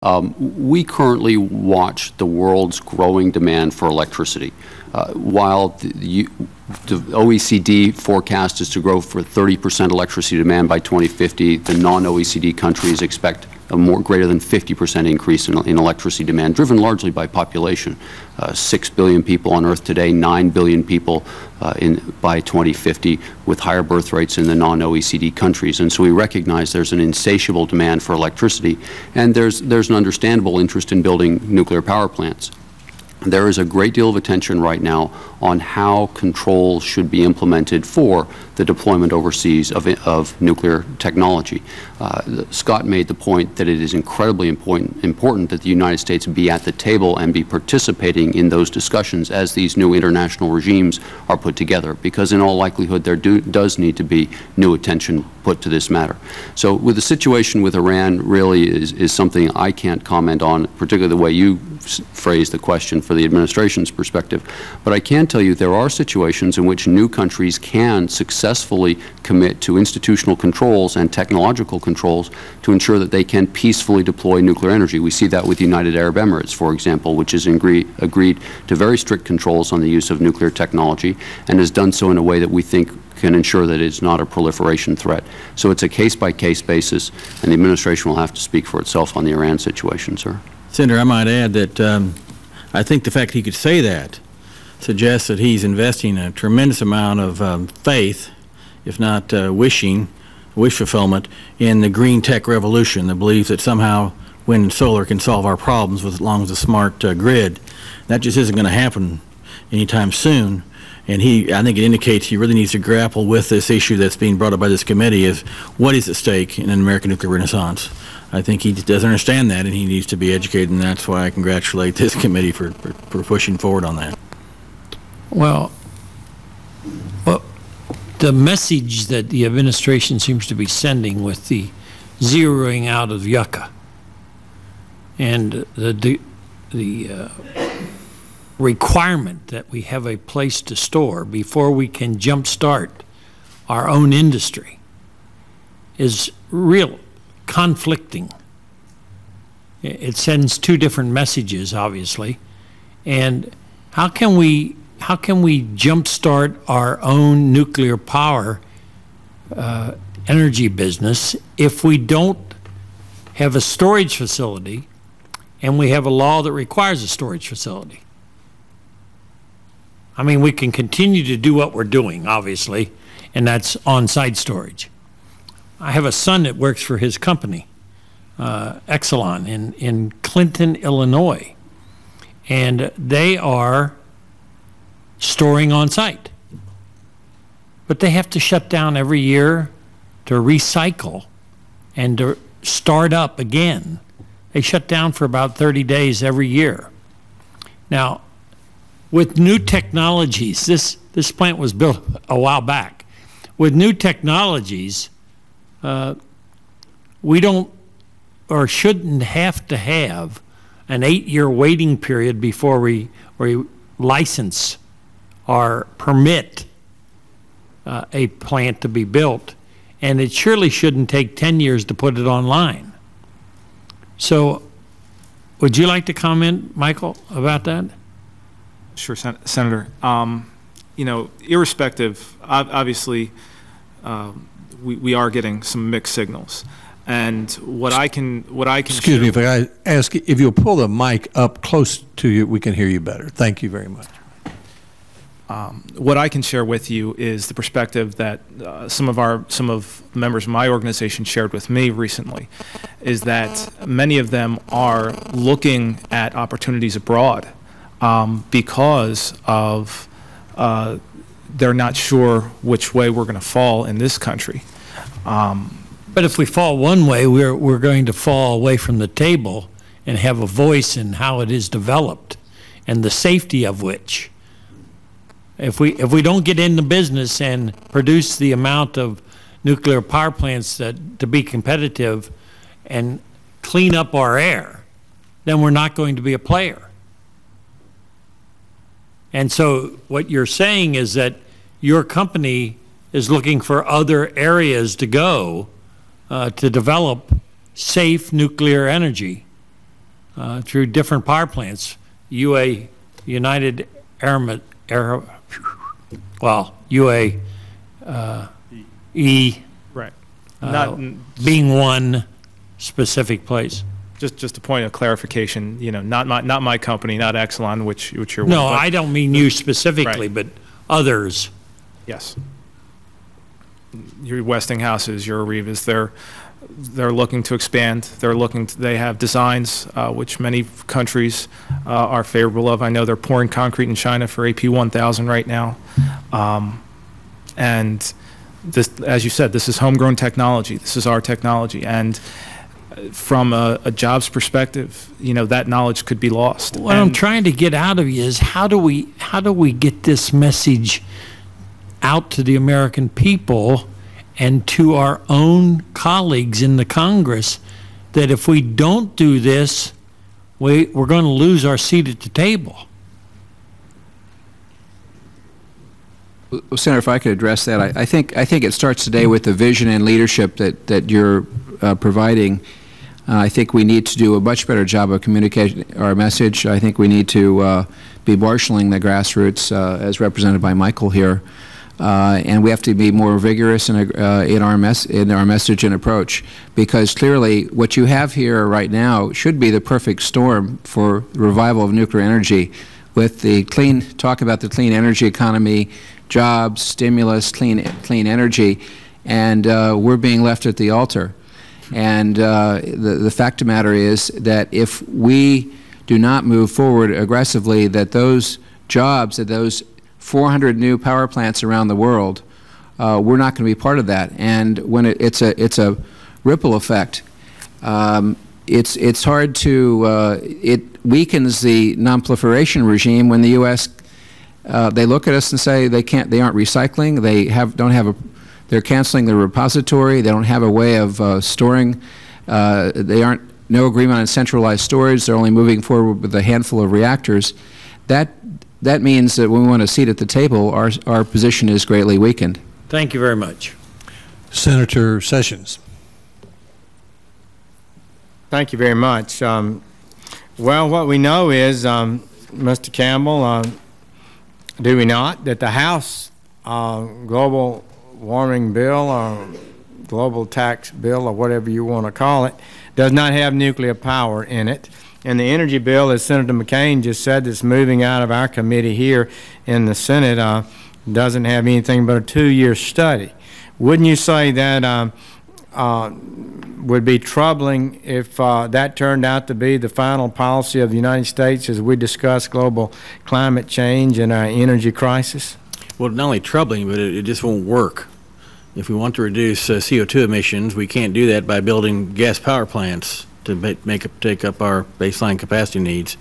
We currently watch the world's growing demand for electricity. While the OECD forecast is to grow for 30% electricity demand by 2050, the non-OECD countries expect a greater than 50% increase in electricity demand, driven largely by population. 6 billion people on Earth today, 9 billion people by 2050, with higher birth rates in the non-OECD countries. And so we recognize there's an insatiable demand for electricity, and there's an understandable interest in building nuclear power plants. There is a great deal of attention right now on how controls should be implemented for the deployment overseas of nuclear technology. Scott made the point that it is incredibly important that the United States be at the table and be participating in those discussions as these new international regimes are put together, because in all likelihood there does need to be new attention put to this matter. So with the situation with Iran really is something I can't comment on, particularly the way you phrased the question for the administration's perspective. But I can tell you there are situations in which new countries can successfully commit to institutional controls and technological controls to ensure that they can peacefully deploy nuclear energy. We see that with the United Arab Emirates, for example, which has agreed to very strict controls on the use of nuclear technology and has done so in a way that we think can ensure that it's not a proliferation threat. So it's a case-by-case basis, and the administration will have to speak for itself on the Iran situation, sir. Senator, I might add that I think the fact he could say that suggests that he's investing a tremendous amount of faith, if not wish fulfillment, in the green tech revolution, the belief that somehow wind and solar can solve our problems as long as a smart grid. That just isn't going to happen anytime soon. And I think it indicates he really needs to grapple with this issue that's being brought up by this committee, is what is at stake in an American nuclear renaissance. I think he doesn't understand that, and he needs to be educated, and that's why I congratulate this committee for pushing forward on that. Well, the message that the administration seems to be sending with the zeroing out of yucca and the requirement that we have a place to store before we can jumpstart our own industry is real conflicting. It sends two different messages, obviously. And how can we jumpstart our own nuclear power energy business if we don't have a storage facility and we have a law that requires a storage facility? I mean, we can continue to do what we're doing, obviously, and that's on-site storage. I have a son that works for his company, Exelon, in Clinton, Illinois, and they are storing on-site. But they have to shut down every year to recycle and to start up again. They shut down for about 30 days every year. Now, with new technologies, this plant was built a while back. With new technologies, we don't or shouldn't have to have an 8-year waiting period before we license or permit a plant to be built, and it surely shouldn't take 10 years to put it online. So would you like to comment, Michael, about that? Sure, Senator. You know, irrespective, obviously, we are getting some mixed signals, and what I can excuse me if I ask if you'll pull the mic up close to you, we can hear you better. Thank you very much. What I can share with you is the perspective that some of members of my organization shared with me recently, is that many of them are looking at opportunities abroad because of they're not sure which way we're going to fall in this country. But if we fall one way, we're going to fall away from the table and have a voice in how it is developed and the safety of which. If we don't get in the business and produce the amount of nuclear power plants that to be competitive and clean up our air, then we're not going to be a player. And so what you're saying is that your company is looking for other areas to go to develop safe nuclear energy through different power plants. UA, United Airmen, UA E, Right. being one specific place. Just a point of clarification, not my company, not Exelon, which you're No, with, but- I don't mean you specifically, Right. but others. Yes. Your Westinghouses, your Arevas, they're looking to expand. They have designs which many countries are favorable of. I know they're pouring concrete in China for AP1000 right now. And this, as you said, this is homegrown technology. This is our technology. And from a jobs perspective, that knowledge could be lost. What I'm trying to get out of you is how do we get this message out to the American people and to our own colleagues in the Congress that if we don't do this, we're going to lose our seat at the table? Well, Senator, if I could address that, I think it starts today with the vision and leadership that you're providing. I think we need to do a much better job of communicating our message. I think we need to be marshaling the grassroots, as represented by Michael here, and we have to be more vigorous in our message and approach. Because clearly, what you have here right now should be the perfect storm for the revival of nuclear energy, with the talk about the clean energy economy, jobs, stimulus, clean energy, and we're being left at the altar. And the fact of the matter is that if we do not move forward aggressively, that those jobs, that those 400 new power plants around the world, we're not going to be part of that. And when it's a ripple effect, it's hard to it weakens the non-proliferation regime when the U.S. They look at us and say they aren't recycling. They're canceling the repository. They don't have a way of storing. No agreement on centralized storage. They're only moving forward with a handful of reactors. That means that when we want a seat at the table, our position is greatly weakened. Thank you very much. Senator Sessions. Thank you very much. Well, what we know is, Mr. Campbell, do we not, that the House global warming bill or global tax bill or whatever you want to call it does not have nuclear power in it. And the energy bill, as Senator McCain just said, that's moving out of our committee here in the Senate, doesn't have anything but a 2-year study. Wouldn't you say that would be troubling if that turned out to be the final policy of the United States as we discuss global climate change and our energy crisis? Well, not only troubling, but it just won't work. If we want to reduce CO2 emissions, we can't do that by building gas power plants to take up our baseline capacity needs.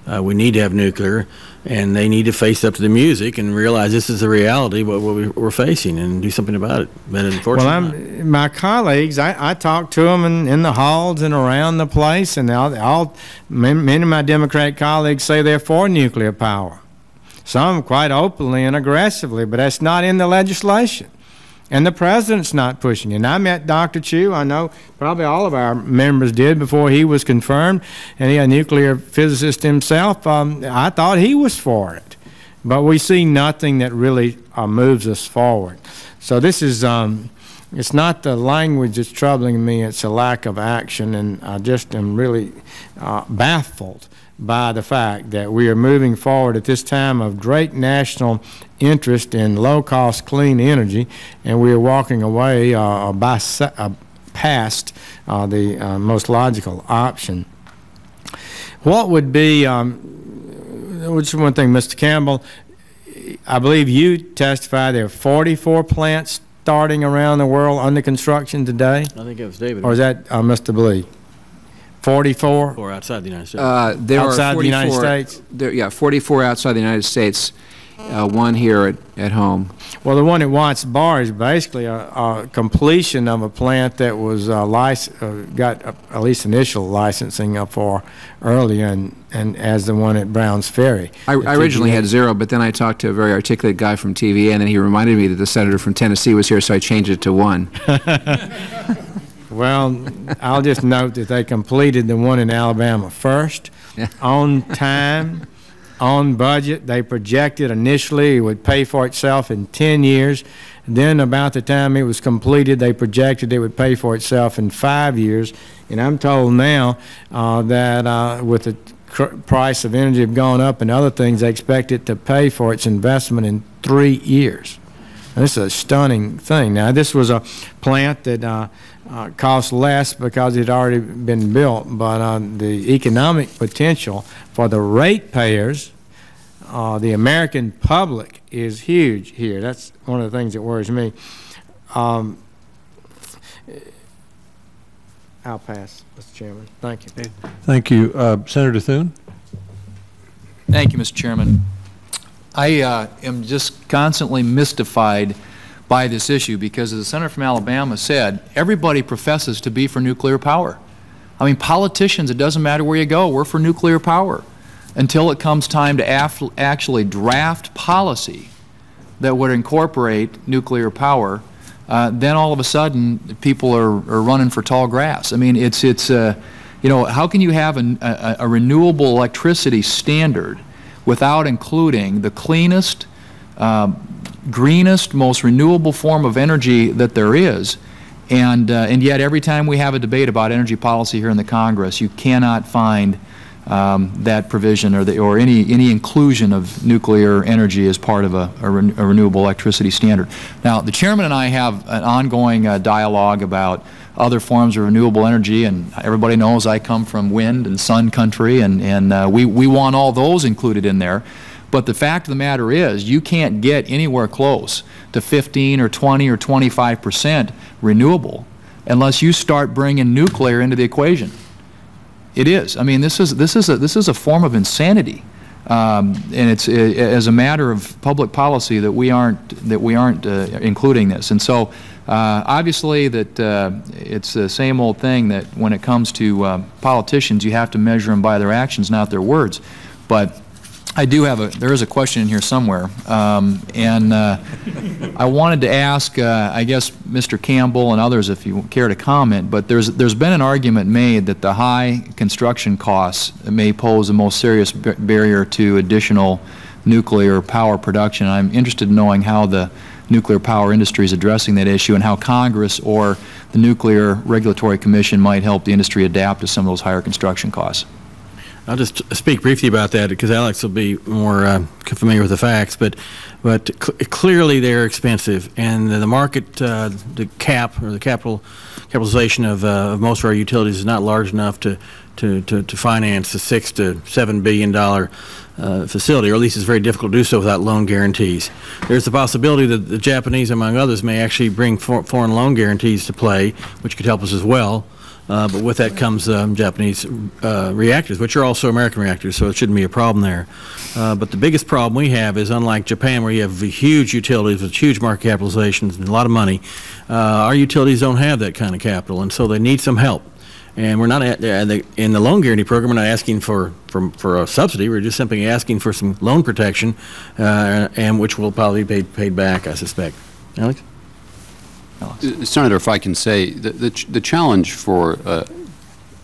We need to have nuclear, and they need to face up to the music and realize this is the reality, what we're facing, and do something about it. But unfortunately, my colleagues, I talk to them in the halls and around the place, and many of my Democratic colleagues say they're for nuclear power. Some quite openly and aggressively, but that's not in the legislation. And the president's not pushing it. And I met Dr. Chu. I know probably all of our members did before he was confirmed. And he's a nuclear physicist himself. I thought he was for it. But we see nothing that really moves us forward. So this is, it's not the language that's troubling me. It's a lack of action. And I just am really baffled by the fact that we are moving forward at this time of great national interest in low-cost clean energy, and we are walking away past the most logical option. What would be, which is one thing, Mr. Campbell, I believe you testified there are 44 plants starting around the world under construction today? I think it was David. Or is that Mr. Blee? 44? Or outside the United States. There outside are 44, the United States? Yeah, 44 outside the United States, one here at home. Well, the one at Watts Bar is basically a completion of a plant that was got at least initial licensing for earlier, and as the one at Browns Ferry. I originally had 0, but then I talked to a very articulate guy from TVA, and then he reminded me that the senator from Tennessee was here, so I changed it to 1. Well, I'll just note that they completed the one in Alabama first, on time, on budget. They projected initially it would pay for itself in 10 years. Then about the time it was completed, they projected it would pay for itself in 5 years. And I'm told now that with the price of energy have gone up and other things, they expect it to pay for its investment in 3 years. And this is a stunning thing. Now, this was a plant that cost less because it had already been built, but the economic potential for the ratepayers, the American public, is huge here. That's one of the things that worries me. I'll pass, Mr. Chairman. Thank you. Thank you. Senator Thune? Thank you, Mr. Chairman. I am just constantly mystified by this issue because, as the senator from Alabama said, everybody professes to be for nuclear power. I mean, politicians, it doesn't matter where you go, we're for nuclear power. Until it comes time to actually draft policy that would incorporate nuclear power, then all of a sudden people are running for tall grass. I mean, it's you know, how can you have a renewable electricity standard without including the cleanest, greenest, most renewable form of energy that there is? And yet every time we have a debate about energy policy here in the Congress, you cannot find that provision or any inclusion of nuclear energy as part of a renewable electricity standard. Now, the chairman and I have an ongoing dialogue about other forms of renewable energy, and everybody knows I come from wind and sun country, and we want all those included in there. But the fact of the matter is, you can't get anywhere close to 15 or 20 or 25% renewable unless you start bringing nuclear into the equation. It is. I mean, this is a form of insanity, and it's as a matter of public policy that we aren't including this. And so, obviously, that it's the same old thing that when it comes to politicians, you have to measure them by their actions, not their words. But I do have there is a question in here somewhere, and I wanted to ask, I guess, Mr. Campbell and others, if you care to comment, but there's been an argument made that the high construction costs may pose the most serious barrier to additional nuclear power production. I'm interested in knowing how the nuclear power industry is addressing that issue and how Congress or the Nuclear Regulatory Commission might help the industry adapt to some of those higher construction costs. I'll just speak briefly about that because Alex will be more familiar with the facts, but clearly they're expensive, and the market, the cap or the capitalization of most of our utilities is not large enough to finance a $6 to $7 billion facility, or at least it's very difficult to do so without loan guarantees. There's the possibility that the Japanese, among others, may actually bring foreign loan guarantees to play, which could help us as well. But with that comes Japanese reactors, which are also American reactors, so it shouldn't be a problem there. But the biggest problem we have is, unlike Japan, where you have huge utilities with huge market capitalizations and a lot of money, our utilities don't have that kind of capital, and so they need some help. And we're not in the loan guarantee program. We're not asking for a subsidy. We're just simply asking for some loan protection, and which will probably be paid back, I suspect. Alex? Senator, if I can say, the challenge for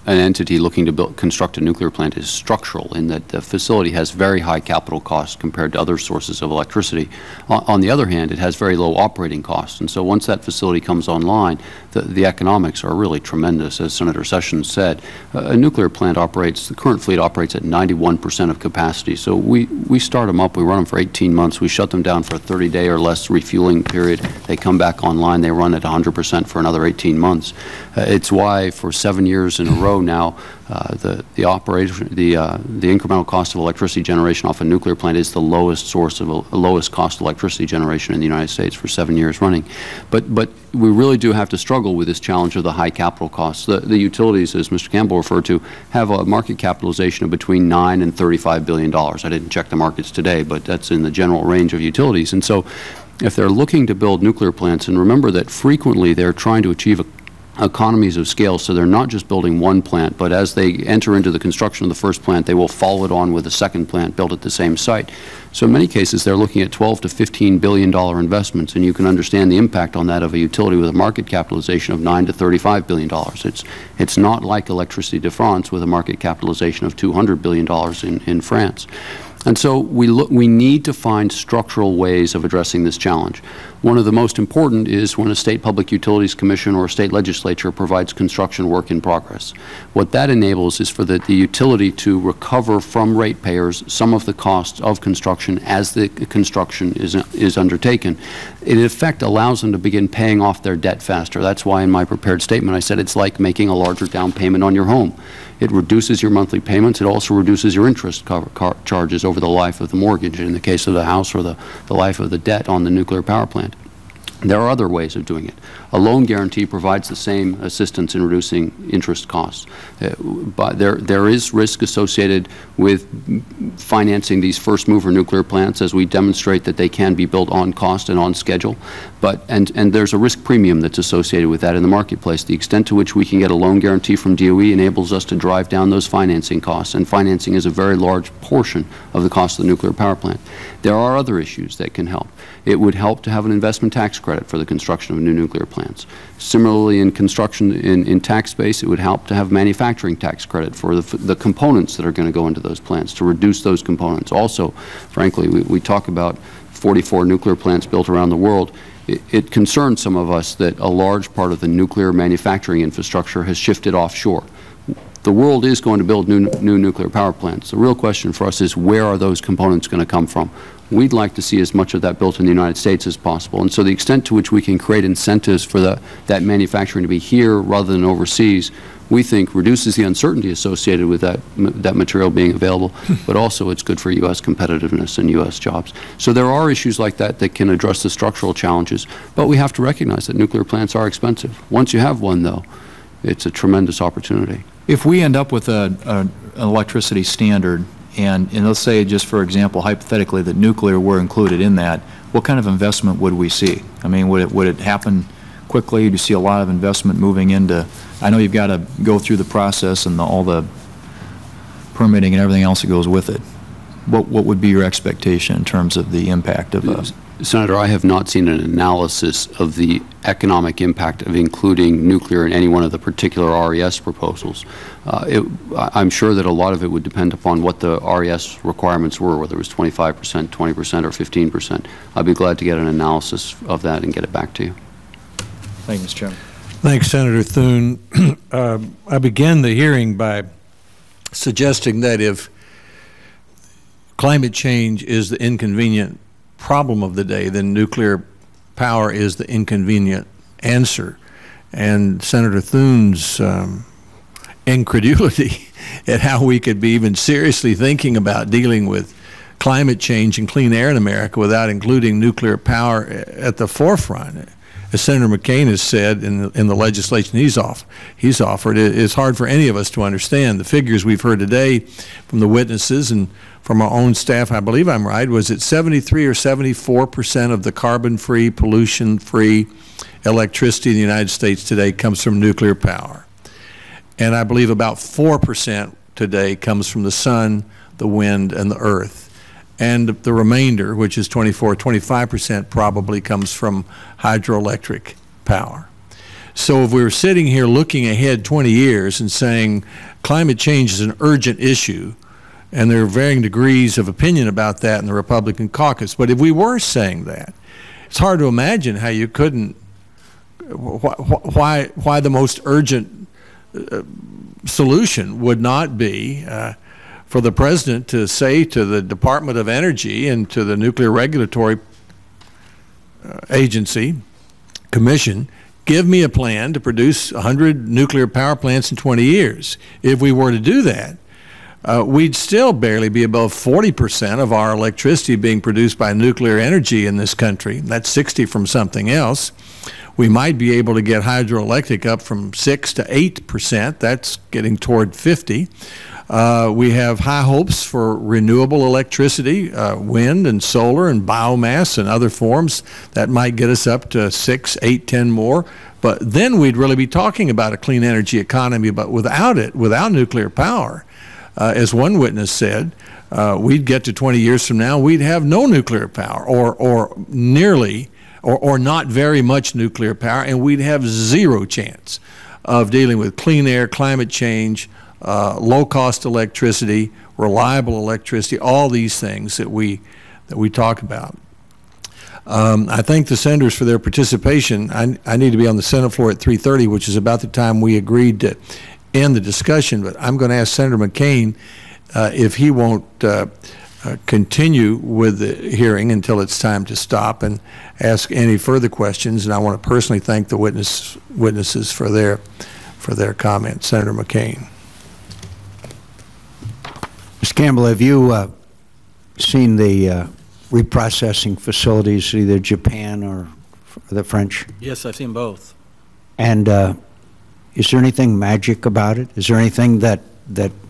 an entity looking to construct a nuclear plant is structural, in that the facility has very high capital costs compared to other sources of electricity. On the other hand, it has very low operating costs, and so once that facility comes online, the economics are really tremendous. As Senator Sessions said, a nuclear plant operates, the current fleet operates at 91% of capacity. So we start them up, we run them for 18 months, we shut them down for a 30-day or less refueling period, they come back online, they run at 100% for another 18 months. It's why for 7 years in a row now, the incremental cost of electricity generation off a nuclear plant is the lowest source of lowest cost electricity generation in the United States for 7 years running. But we really do have to struggle with this challenge of the high capital costs. The utilities, as Mr. Campbell referred to, have a market capitalization of between $9 and $35 billion. I didn't check the markets today, but that's in the general range of utilities. And so if they're looking to build nuclear plants, and remember that frequently they're trying to achieve economies of scale, so they're not just building one plant, but as they enter into the construction of the first plant, they will follow it on with a second plant built at the same site. So in many cases, they're looking at $12 to $15 billion investments, and you can understand the impact on that of a utility with a market capitalization of $9 to $35 billion. It's not like Electricité de France with a market capitalization of $200 billion in France. And so we need to find structural ways of addressing this challenge. One of the most important is when a state public utilities commission or a state legislature provides construction work in progress. What that enables is for the utility to recover from ratepayers some of the costs of construction as the construction is undertaken. It in effect allows them to begin paying off their debt faster. That's why in my prepared statement I said it's like making a larger down payment on your home. It reduces your monthly payments. It also reduces your interest charges over the life of the mortgage in the case of the house, or the life of the debt on the nuclear power plant. There are other ways of doing it. A loan guarantee provides the same assistance in reducing interest costs. But there is risk associated with financing these first mover nuclear plants as we demonstrate that they can be built on cost and on schedule. And there's a risk premium that's associated with that in the marketplace. The extent to which we can get a loan guarantee from DOE enables us to drive down those financing costs, and financing is a very large portion of the cost of the nuclear power plant. There are other issues that can help. It would help to have an investment tax credit for the construction of new nuclear plants. Similarly, in construction, in tax space, it would help to have manufacturing tax credit for the components that are going to go into those plants, to reduce those components. Also, frankly, we talk about 44 nuclear plants built around the world. It concerns some of us that a large part of the nuclear manufacturing infrastructure has shifted offshore. The world is going to build new nuclear power plants. The real question for us is, where are those components going to come from? We'd like to see as much of that built in the United States as possible. And so the extent to which we can create incentives for that manufacturing to be here rather than overseas, we think reduces the uncertainty associated with that material being available, but also it's good for U.S. competitiveness and U.S. jobs. So there are issues like that that can address the structural challenges, but we have to recognize that nuclear plants are expensive. Once you have one, though, it's a tremendous opportunity. If we end up with an electricity standard, and let's say, just for example, hypothetically, that nuclear were included in that, what kind of investment would we see? I mean, would it happen quickly? Do you see a lot of investment moving into, I know you've got to go through the process and all the permitting and everything else that goes with it. What would be your expectation in terms of the impact of those? Senator, I have not seen an analysis of the economic impact of including nuclear in any one of the particular RES proposals. I'm sure that a lot of it would depend upon what the RES requirements were, whether it was 25%, 20%, or 15%. I'd be glad to get an analysis of that and get it back to you. Thank you, Mr. Chairman. Thanks, Senator Thune. I began the hearing by suggesting that if climate change is the inconvenient problem of the day, then nuclear power is the inconvenient answer. And Senator Thune's incredulity at how we could be even seriously thinking about dealing with climate change and clean air in America without including nuclear power at the forefront. As Senator McCain has said in the legislation he's offered, it's hard for any of us to understand. The figures we've heard today from the witnesses and from our own staff, I believe I'm right, was it 73 or 74% of the carbon-free, pollution-free electricity in the United States today comes from nuclear power. And I believe about 4% today comes from the sun, the wind, and the earth. And the remainder, which is 25% probably comes from hydroelectric power. So if we were sitting here looking ahead 20 years and saying climate change is an urgent issue, and there are varying degrees of opinion about that in the Republican caucus, but if we were saying that, it's hard to imagine how you couldn't, why the most urgent solution would not be for the President to say to the Department of Energy and to the Nuclear Regulatory Agency, Commission, give me a plan to produce 100 nuclear power plants in 20 years. If we were to do that, we'd still barely be above 40% of our electricity being produced by nuclear energy in this country. That's 60 from something else. We might be able to get hydroelectric up from 6 to 8%. That's getting toward 50. We have high hopes for renewable electricity, wind and solar and biomass and other forms that might get us up to 6, 8, 10 more. But then we'd really be talking about a clean energy economy, but without it, without nuclear power, as one witness said, we'd get to 20 years from now, we'd have no nuclear power or nearly or not very much nuclear power, and we'd have zero chance of dealing with clean air, climate change, low-cost electricity, reliable electricity, all these things that we talk about. I thank the senators for their participation. I need to be on the Senate floor at 3:30, which is about the time we agreed to end the discussion, but I'm going to ask Senator McCain if he won't continue with the hearing until it's time to stop and ask any further questions. And I want to personally thank the witnesses for their comments. Senator McCain. Mr. Campbell, have you seen the reprocessing facilities, either Japan or the French? Yes, I've seen both. And is there anything magic about it? Is there anything that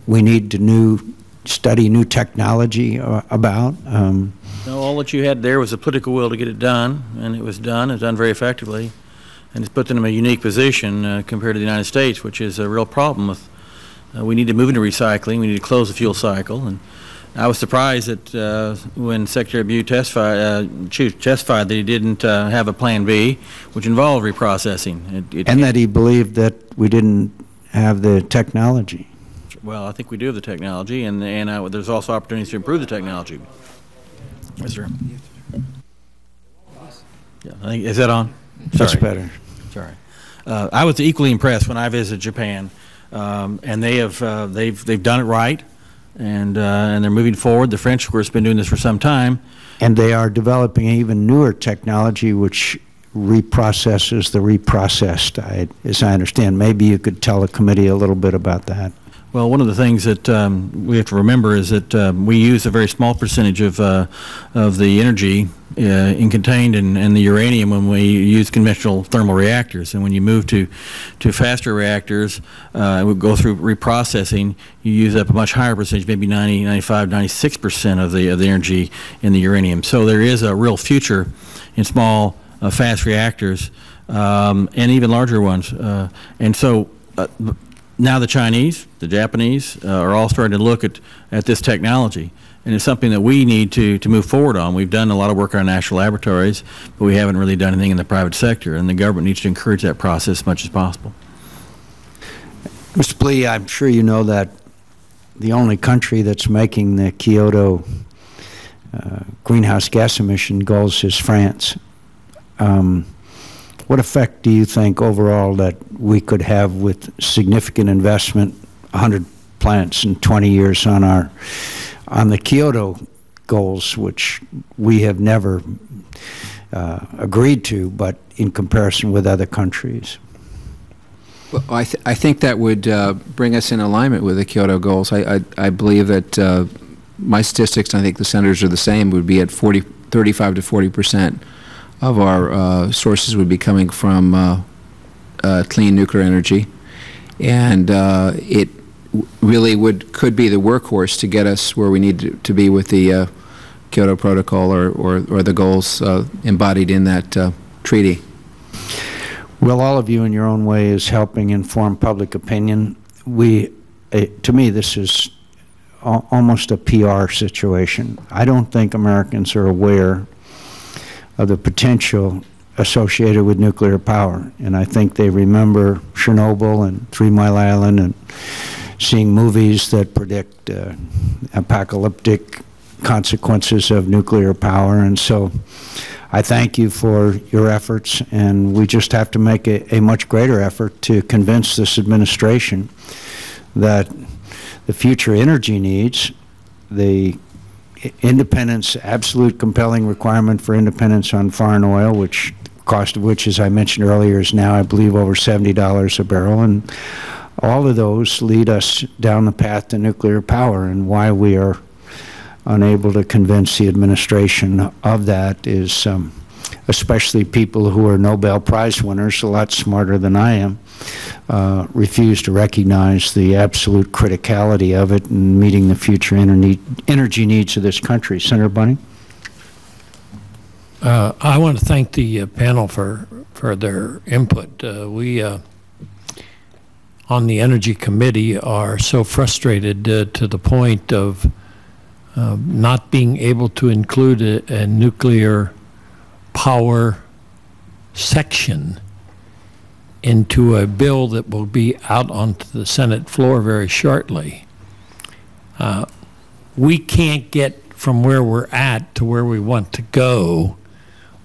we need to study new technology about? No, all that you had there was a political will to get it done, and it was done. It's done very effectively, and it's put them in a unique position compared to the United States, which is a real problem with. We need to move into recycling. We need to close the fuel cycle, and I was surprised that when Secretary Blee testified that he didn't have a Plan B, which involved reprocessing. And that he believed that we didn't have the technology. Well, I think we do have the technology, and there's also opportunities to improve the technology. Yes, sir. Yeah, I think, is that on? That's better. Sorry. I was equally impressed when I visited Japan, and they've done it right, and they're moving forward. The French, of course, have been doing this for some time. And they are developing even newer technology which reprocesses the reprocessed, as I understand. Maybe you could tell the committee a little bit about that. Well, one of the things that we have to remember is that we use a very small percentage of the energy contained in the uranium when we use conventional thermal reactors. And when you move to faster reactors, we go through reprocessing, you use up a much higher percentage, maybe 90, 95, 96% of the energy in the uranium. So there is a real future in small, fast reactors, and even larger ones. And so now the Chinese, the Japanese are all starting to look at this technology, and it's something that we need to move forward on. We've done a lot of work in our national laboratories, but we haven't really done anything in the private sector, and the government needs to encourage that process as much as possible. Mr. Blee, I'm sure you know that the only country that's making the Kyoto greenhouse gas emission goals is France. What effect do you think overall that we could have with significant investment, 100 plants in 20 years on the Kyoto goals, which we have never agreed to, but in comparison with other countries? Well, I think that would bring us in alignment with the Kyoto goals. I believe that my statistics, and I think the senators are the same, would be at 35 to 40% of our sources would be coming from clean nuclear energy, and it really could be the workhorse to get us where we need to be with the Kyoto Protocol or the goals embodied in that treaty. Well, all of you in your own way is helping inform public opinion. To me, this is almost a PR situation. I don't think Americans are aware of the potential associated with nuclear power. And I think they remember Chernobyl and 3 Mile Island and seeing movies that predict apocalyptic consequences of nuclear power. And so I thank you for your efforts, and we just have to make a much greater effort to convince this administration that the future energy needs, the independence, absolute compelling requirement for independence on foreign oil, which cost of which, as I mentioned earlier, is now, I believe, over $70 a barrel, and all of those lead us down the path to nuclear power. And why we are unable to convince the administration of that is especially people who are Nobel Prize winners, a lot smarter than I am, refuse to recognize the absolute criticality of it in meeting the future energy needs of this country. Senator Bunning? I want to thank the panel for their input. We on the Energy Committee are so frustrated to the point of not being able to include a nuclear power section into a bill that will be out onto the Senate floor very shortly. We can't get from where we're at to where we want to go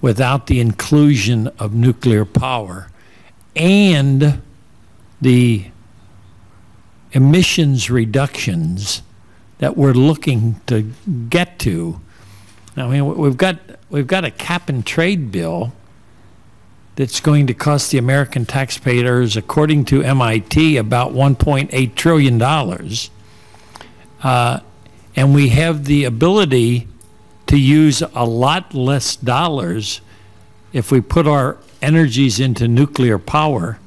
without the inclusion of nuclear power and the emissions reductions that we're looking to get to. I mean, we've got a cap and trade bill that's going to cost the American taxpayers, according to MIT, about $1.8 trillion. And we have the ability to use a lot less dollars if we put our energies into nuclear power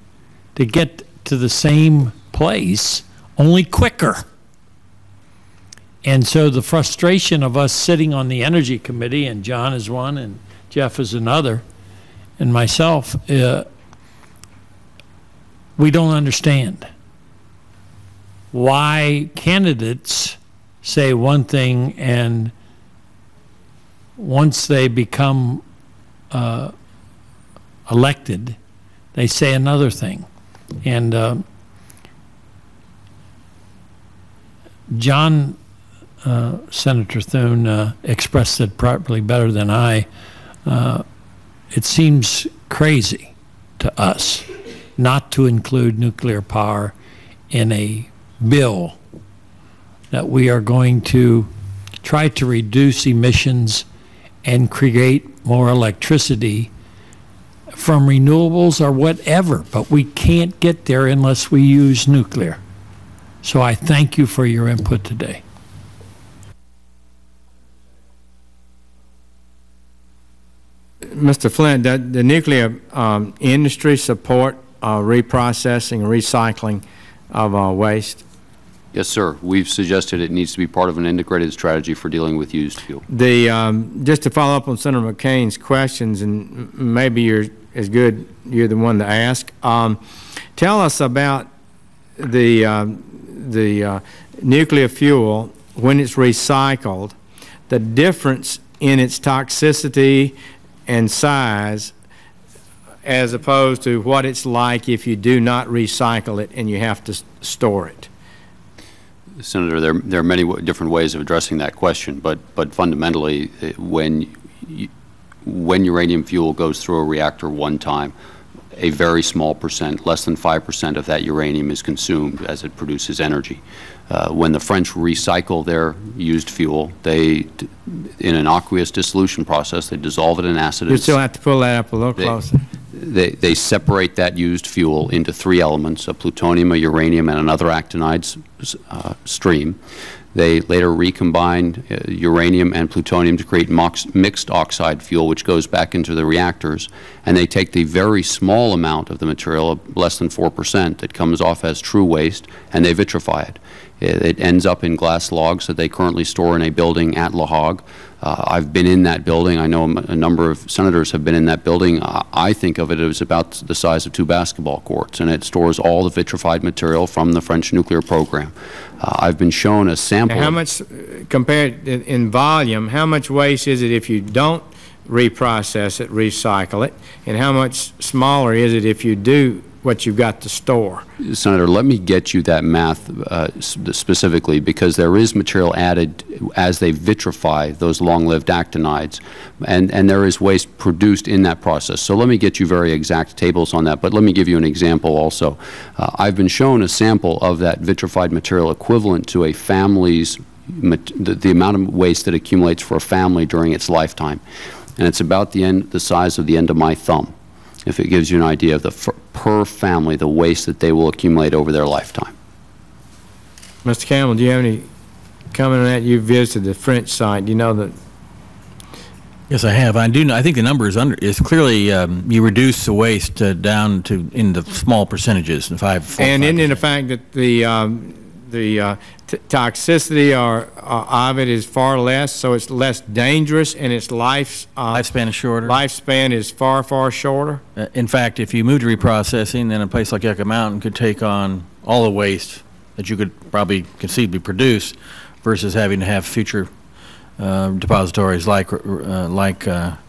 to get to the same place, only quicker. And so the frustration of us sitting on the Energy Committee, and John is one, and Jeff is another, and myself, we don't understand why candidates say one thing and once they become elected, they say another thing. And John, Senator Thune, expressed it probably better than I. It seems crazy to us not to include nuclear power in a bill that we are going to try to reduce emissions and create more electricity from renewables or whatever, but we can't get there unless we use nuclear. So I thank you for your input today. Mr. Flint, the nuclear industry support reprocessing and recycling of waste? Yes, sir. We've suggested it needs to be part of an integrated strategy for dealing with used fuel. Just to follow up on Senator McCain's questions, and maybe you're as good, you're the one to ask. Tell us about the nuclear fuel, when it's recycled, the difference in its toxicity and size as opposed to what it's like if you do not recycle it and you have to store it. Senator, there are many different ways of addressing that question, but fundamentally, when uranium fuel goes through a reactor one time, a very small percent, less than 5% of that uranium is consumed as it produces energy. When the French recycle their used fuel, in an aqueous dissolution process, they dissolve it in acid. You still have to pull that up a little closer. They separate that used fuel into three elements: a plutonium, a uranium, and another actinide stream. They later recombine uranium and plutonium to create mixed oxide fuel, which goes back into the reactors. And they take the very small amount of the material, less than 4%, that comes off as true waste, and they vitrify it. It ends up in glass logs that they currently store in a building at La Hague. I've been in that building. I know a number of senators have been in that building. I think of it as about the size of 2 basketball courts, and it stores all the vitrified material from the French nuclear program. I've been shown a sample. Now, how much, compared in volume, how much waste is it if you don't reprocess it, recycle it, and how much smaller is it if you do what you've got to store? Senator, let me get you that math specifically, because there is material added as they vitrify those long-lived actinides, and there is waste produced in that process. So let me get you very exact tables on that, but let me give you an example also. I've been shown a sample of that vitrified material equivalent to a family's, the amount of waste that accumulates for a family during its lifetime, and it's about the size of the end of my thumb, if it gives you an idea of the per family, the waste that they will accumulate over their lifetime. Mr. Campbell, do you have any comment on that? You visited the French site. Do you know that Yes, I have. I do. I think the number is clearly you reduce the waste down to in the small percentages, in 5. And in the fact that the toxicity of it is far less, so it's less dangerous, and its lifespan is shorter. Lifespan is far, far shorter. In fact, if you move to reprocessing, then a place like Yucca Mountain could take on all the waste that you could probably conceivably produce, versus having to have future depositories like Yucca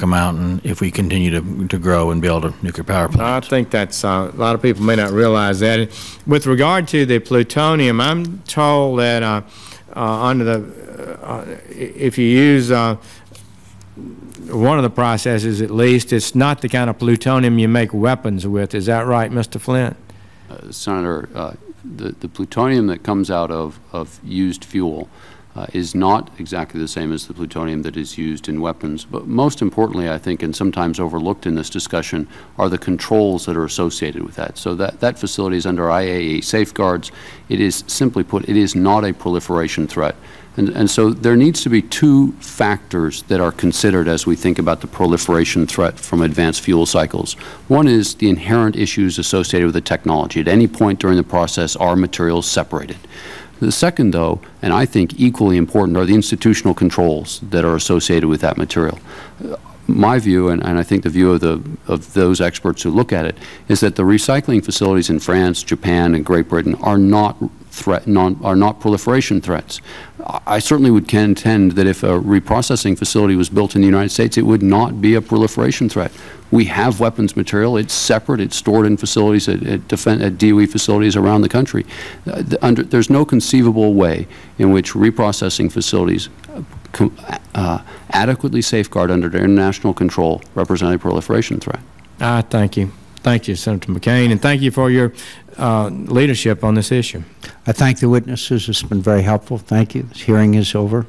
Mountain if we continue to grow and build a nuclear power plant. I think that's a lot of people may not realize that. With regard to the plutonium, I'm told that under the if you use one of the processes, at least, it's not the kind of plutonium you make weapons with. Is that right, Mr. Flint? Senator, the plutonium that comes out of used fuel is not exactly the same as the plutonium that is used in weapons. But most importantly, I think, and sometimes overlooked in this discussion, are the controls that are associated with that. So that facility is under IAEA safeguards. It is, simply put, it is not a proliferation threat. And so there needs to be two factors that are considered as we think about the proliferation threat from advanced fuel cycles. One is the inherent issues associated with the technology. At any point during the process, are materials separated? The second, though, and I think equally important, are the institutional controls that are associated with that material. My view, and I think the view of those experts who look at it, is that the recycling facilities in France, Japan, and Great Britain are not proliferation threats. I certainly would contend that if a reprocessing facility was built in the United States, it would not be a proliferation threat. We have weapons material. It's separate. It's stored in facilities at DOE facilities around the country. There's no conceivable way in which reprocessing facilities adequately safeguard under their international control represent a proliferation threat. Thank you. Thank you, Senator McCain, and thank you for your leadership on this issue. I thank the witnesses. It's been very helpful. Thank you. This hearing is over.